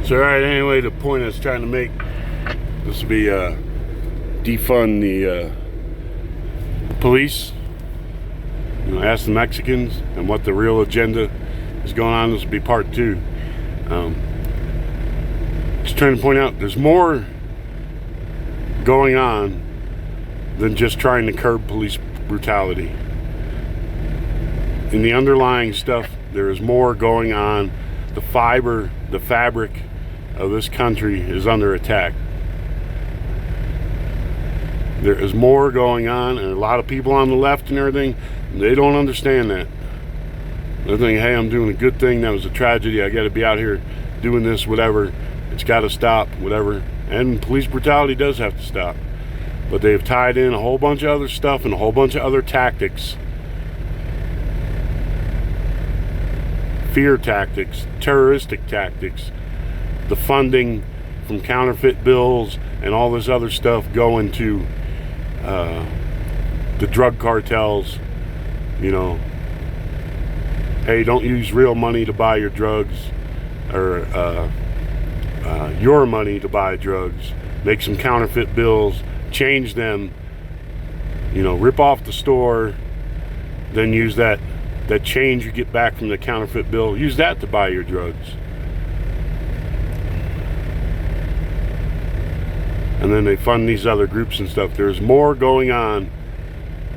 So alright, anyway, the point I was trying to make, this will be defund the police, ask the Mexicans and what the real agenda is going on. This will be part 2. Just trying to point out there's more going on than just trying to curb police brutality. In the underlying stuff, there is more going on. The fabric of this country is under attack. There is more going on, and a lot of people on the left and everything, they don't understand that. They're thinking, hey, I'm doing a good thing, that was a tragedy, I gotta be out here doing this, whatever, it's gotta stop, whatever. And police brutality does have to stop. But they've tied in a whole bunch of other stuff and a whole bunch of other tactics. Fear tactics, terroristic tactics, the funding from counterfeit bills and all this other stuff going to the drug cartels. Hey, don't use real money to buy your drugs, or your money to buy drugs. Make some counterfeit bills, change them, rip off the store, then use that change you get back from the counterfeit bill, use that to buy your drugs. And then they fund these other groups and stuff. There's more going on.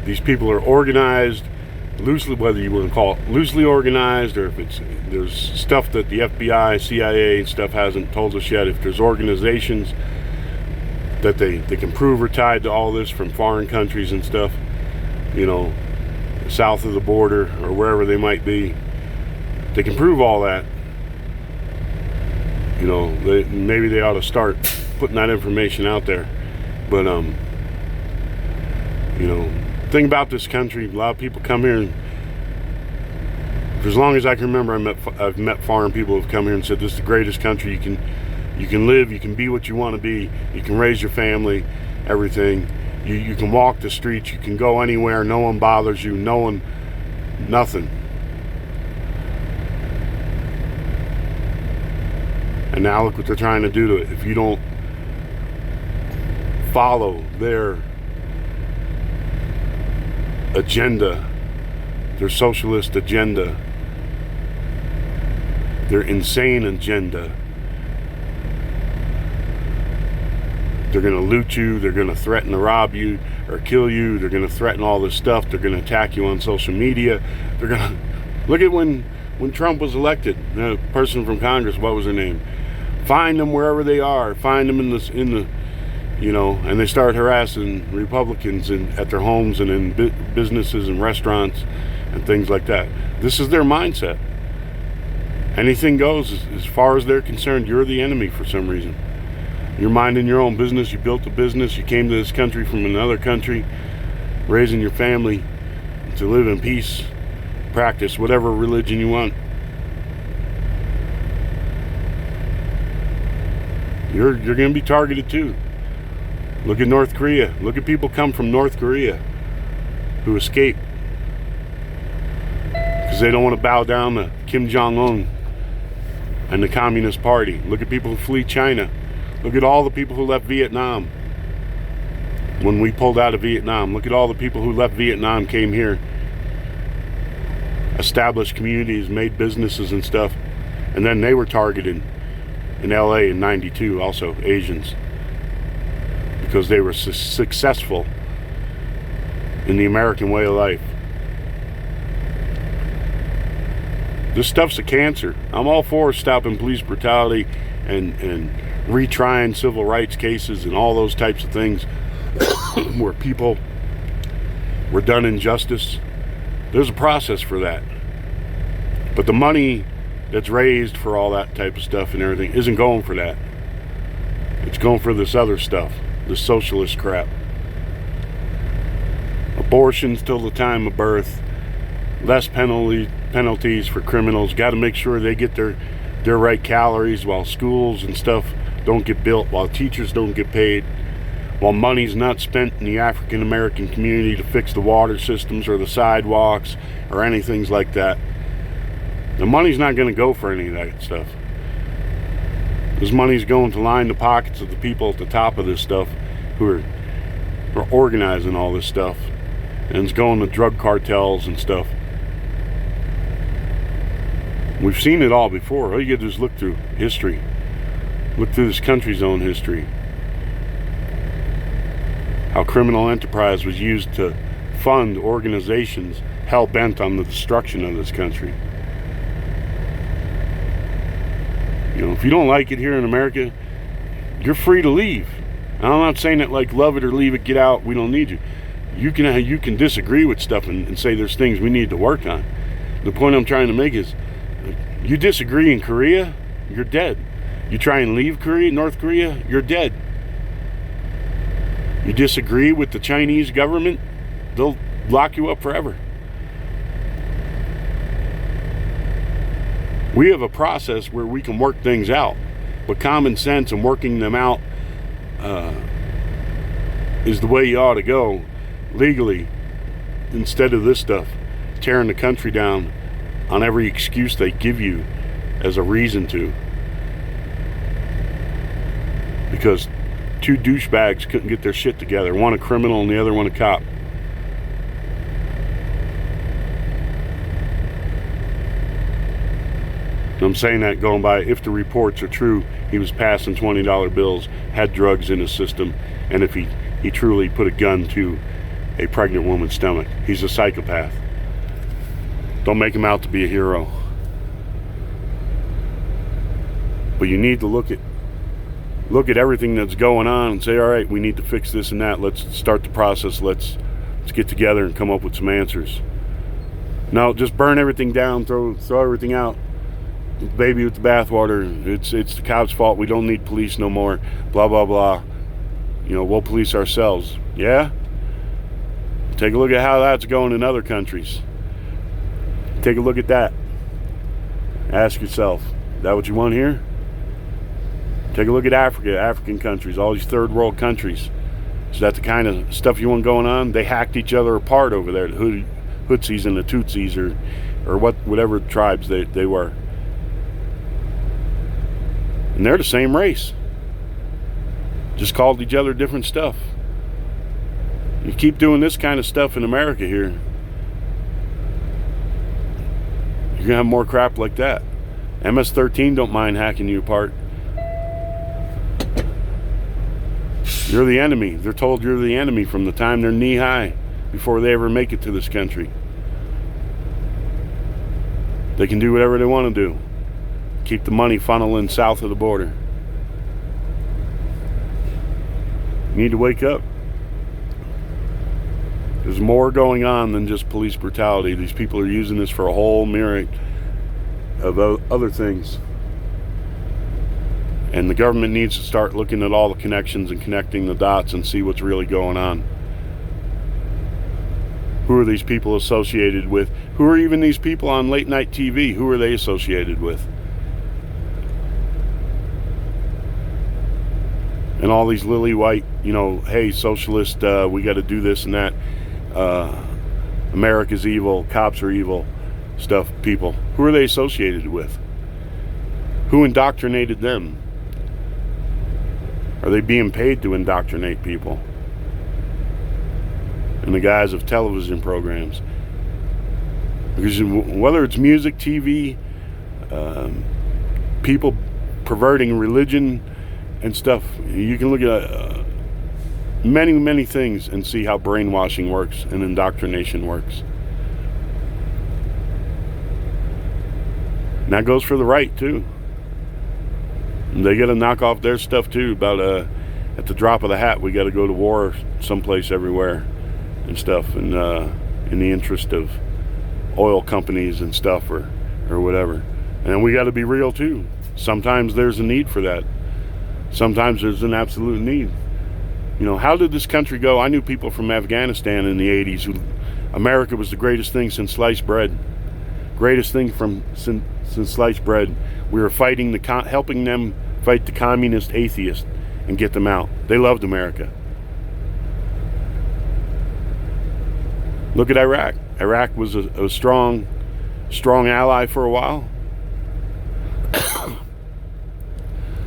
These people are organized loosely, whether you want to call it loosely organized, or if there's stuff that the FBI, CIA and stuff hasn't told us yet. If there's organizations that they can prove are tied to all this from foreign countries and stuff, south of the border or wherever they might be, they can prove all that. Maybe they ought to start putting that information out there. But thing about this country, a lot of people come here, and for as long as I can remember, I've met foreign people who have come here and said this is the greatest country you can live, you can be what you want to be, you can raise your family, everything. You can walk the streets, you can go anywhere, no one bothers you, nothing. And now look what they're trying to do to it. If you don't follow their agenda, their socialist agenda, their insane agenda, they're going to loot you, they're going to threaten to rob you or kill you, they're going to threaten all this stuff, they're going to attack you on social media. They're going to look at when Trump was elected, the person from Congress, what was her name? Find them wherever they are, find them in the and they start harassing Republicans at their homes and in businesses and restaurants and things like that. This is their mindset. Anything goes. As far as they're concerned, you're the enemy for some reason. You're minding your own business. You built a business. You came to this country from another country, raising your family to live in peace, practice whatever religion you want. You're going to be targeted too. Look at North Korea. Look at people come from North Korea who escape because they don't want to bow down to Kim Jong-un and the Communist Party. Look at people who flee China. Look at all the people who left Vietnam when we pulled out of Vietnam. Look at all the people who left Vietnam, came here, established communities, made businesses and stuff, and then they were targeted in LA in '92, also Asians, because they were successful in the American way of life. This stuff's a cancer. I'm all for stopping police brutality and retrying civil rights cases and all those types of things where people were done injustice. There's a process for that. But the money that's raised for all that type of stuff and everything isn't going for that. It's going for this other stuff, this socialist crap. Abortions till the time of birth, less penalties for criminals. Got to make sure they get their right calories, while schools and stuff don't get built, while teachers don't get paid, while money's not spent in the African American community to fix the water systems or the sidewalks or anything like that. The money's not going to go for any of that stuff. This money's going to line the pockets of the people at the top of this stuff who are organizing all this stuff. And it's going to drug cartels and stuff. We've seen it all before. All you gotta do is look through history. Look through this country's own history. How criminal enterprise was used to fund organizations hell-bent on the destruction of this country. You know, if you don't like it here in America, you're free to leave. And I'm not saying that like love it or leave it, get out, we don't need you. You can disagree with stuff and say there's things we need to work on. The point I'm trying to make is, you disagree in Korea, you're dead. You try and leave North Korea, you're dead. You disagree with the Chinese government, they'll lock you up forever. We have a process where we can work things out, but common sense and working them out is the way you ought to go legally, instead of this stuff, tearing the country down on every excuse they give you as a reason to. Because two douchebags couldn't get their shit together. One a criminal and the other one a cop. And I'm saying that going by, if the reports are true, he was passing $20 bills, had drugs in his system, and if he truly put a gun to a pregnant woman's stomach. He's a psychopath. Don't make him out to be a hero. But you need to look at everything that's going on and say, all right, we need to fix this and that. Let's start the process. Let's get together and come up with some answers. No, just burn everything down, throw everything out. Baby with the bathwater. It's the cops' fault. We don't need police no more. Blah, blah, blah. You know, we'll police ourselves. Yeah? Take a look at how that's going in other countries. Take a look at that. Ask yourself, is that what you want here? Take a look at Africa, African countries, all these third world countries. Is that the kind of stuff you want going on? They hacked each other apart over there, the Hutsis and the Tutsis, or whatever tribes they were. And they're the same race. Just called each other different stuff. You keep doing this kind of stuff in America here, you're gonna have more crap like that. MS-13 don't mind hacking you apart. You're the enemy. They're told you're the enemy from the time they're knee high, before they ever make it to this country. They can do whatever they want to do. Keep the money funneling south of the border. You need to wake up. There's more going on than just police brutality. These people are using this for a whole myriad of other things. And the government needs to start looking at all the connections and connecting the dots and see what's really going on. Who are these people associated with? Who are even these people on late night TV? Who are they associated with? And all these lily white, hey, socialist, we got to do this and that. America's evil, cops are evil stuff, people. Who are they associated with? Who indoctrinated them? Are they being paid to indoctrinate people? In the guise of television programs. Because whether it's music, TV, people perverting religion and stuff, you can look at many, many things and see how brainwashing works and indoctrination works. And that goes for the right too. They got to knock off their stuff too about at the drop of the hat we got to go to war someplace everywhere and stuff, and in the interest of oil companies and stuff or whatever. And we got to be real too. Sometimes there's a need for that. Sometimes there's an absolute need. How did this country go? I knew people from Afghanistan in the 80s who America was the greatest thing since sliced bread. Greatest thing since sliced bread. We were fighting helping them fight the communist atheists and get them out. They loved America. Look at Iraq. Iraq was a strong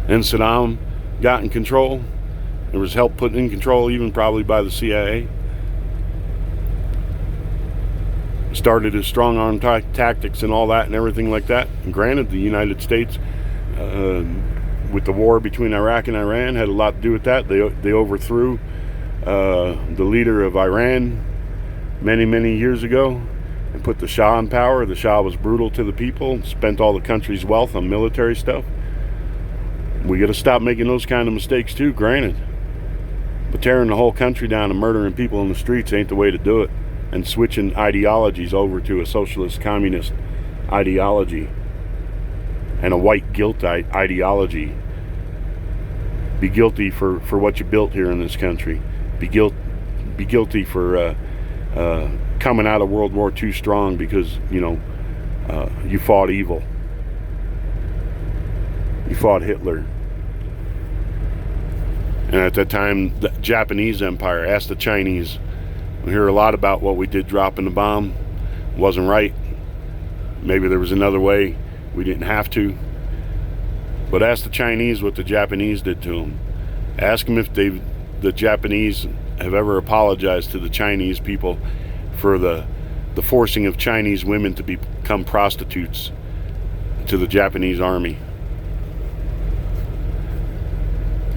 and Saddam got in control. It was helped put in control even probably by the CIA. Started his strong arm tactics and all that and everything like that. And granted, the United States, with the war between Iraq and Iran, had a lot to do with that. They overthrew the leader of Iran many years ago and put the Shah in power. The Shah was brutal to the people, spent all the country's wealth on military stuff. We got to stop making those kind of mistakes too, granted. But tearing the whole country down and murdering people in the streets ain't the way to do it. And switching ideologies over to a socialist communist ideology and a white guilt ideology. Be guilty for what you built here in this country. Be guilty for coming out of World War II strong because, you fought evil. You fought Hitler. And at that time, the Japanese Empire asked the Chinese. We hear a lot about what we did dropping the bomb. Wasn't right. Maybe there was another way. We didn't have to. But ask the Chinese what the Japanese did to them. Ask them if the Japanese have ever apologized to the Chinese people for the forcing of Chinese women to become prostitutes to the Japanese army.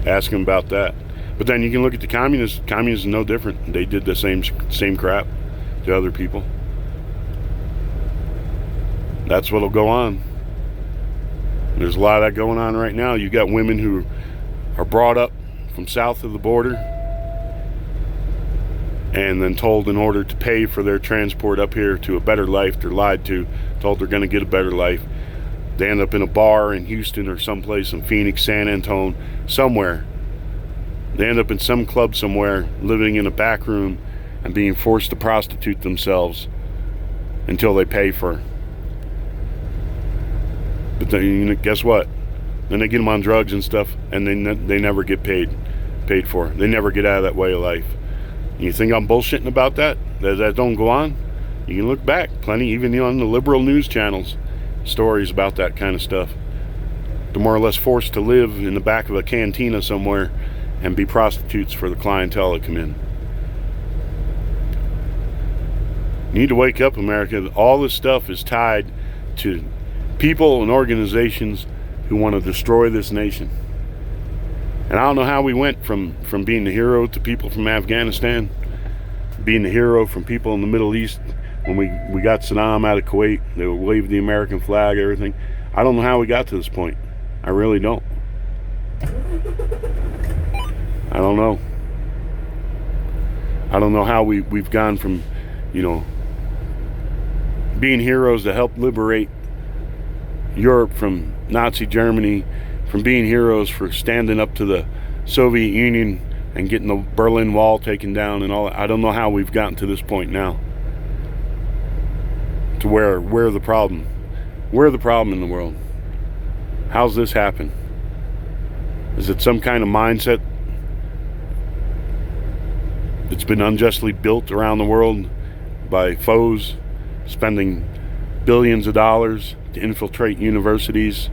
Ask them about that. But then you can look at the communists. Communists are no different. They did the same crap to other people. That's what'll go on. There's a lot of that going on right now. You got women who are brought up from south of the border and then told in order to pay for their transport up here to a better life, they're lied to, told they're going to get a better life. They end up in a bar in Houston or someplace in Phoenix, San Antonio, somewhere. They end up in some club somewhere, living in a back room and being forced to prostitute themselves until they pay for it. But then, guess what? Then they get them on drugs and stuff, and they never get paid for. They never get out of that way of life. You think I'm bullshitting about that? That don't go on? You can look back. Plenty, even on the liberal news channels, stories about that kind of stuff. They're more or less forced to live in the back of a cantina somewhere and be prostitutes for the clientele that come in. You need to wake up, America. All this stuff is tied to people and organizations who want to destroy this nation. And I don't know how we went from being the hero to people from Afghanistan, being the hero from people in the Middle East. When we got Saddam out of Kuwait, they waved the American flag, everything. I don't know how we got to this point. I really don't. I don't know. I don't know how we've gone from, being heroes to help liberate Europe from Nazi Germany, from being heroes for standing up to the Soviet Union and getting the Berlin Wall taken down and all that. I don't know how we've gotten to this point now. To where the problem? We're the problem in the world. How's this happen? Is it some kind of mindset that's been unjustly built around the world by foes spending billions of dollars to infiltrate universities,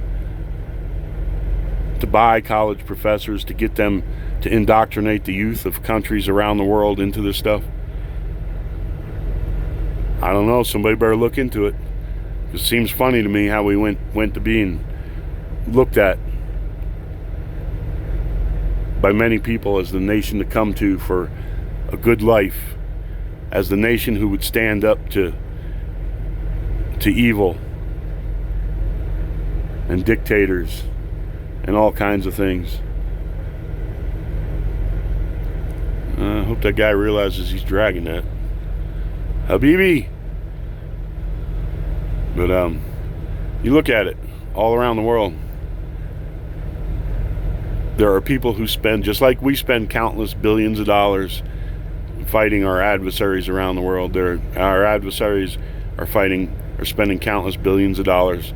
to buy college professors, to get them to indoctrinate the youth of countries around the world into this stuff? I don't know. Somebody better look into it. It seems funny to me how we went to being looked at by many people as the nation to come to for a good life, as the nation who would stand up to evil and dictators and all kinds of things. I hope that guy realizes he's dragging that. Habibi. But you look at it all around the world. There are people who spend, just like we spend countless billions of dollars fighting our adversaries around the world. Our adversaries are spending countless billions of dollars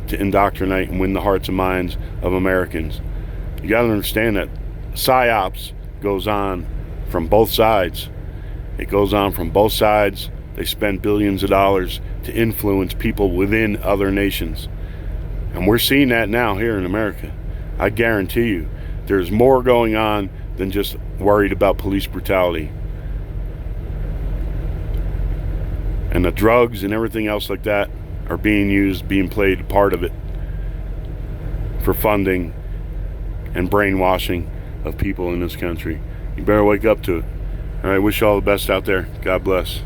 to indoctrinate and win the hearts and minds of Americans. You got to understand that psyops goes on from both sides. It goes on from both sides. They spend billions of dollars to influence people within other nations. And we're seeing that now here in America. I guarantee you, there's more going on than just worried about police brutality. And the drugs and everything else like that are being used, being played a part of it for funding and brainwashing of people in this country. You better wake up to it. All right, wish you all the best out there. God bless.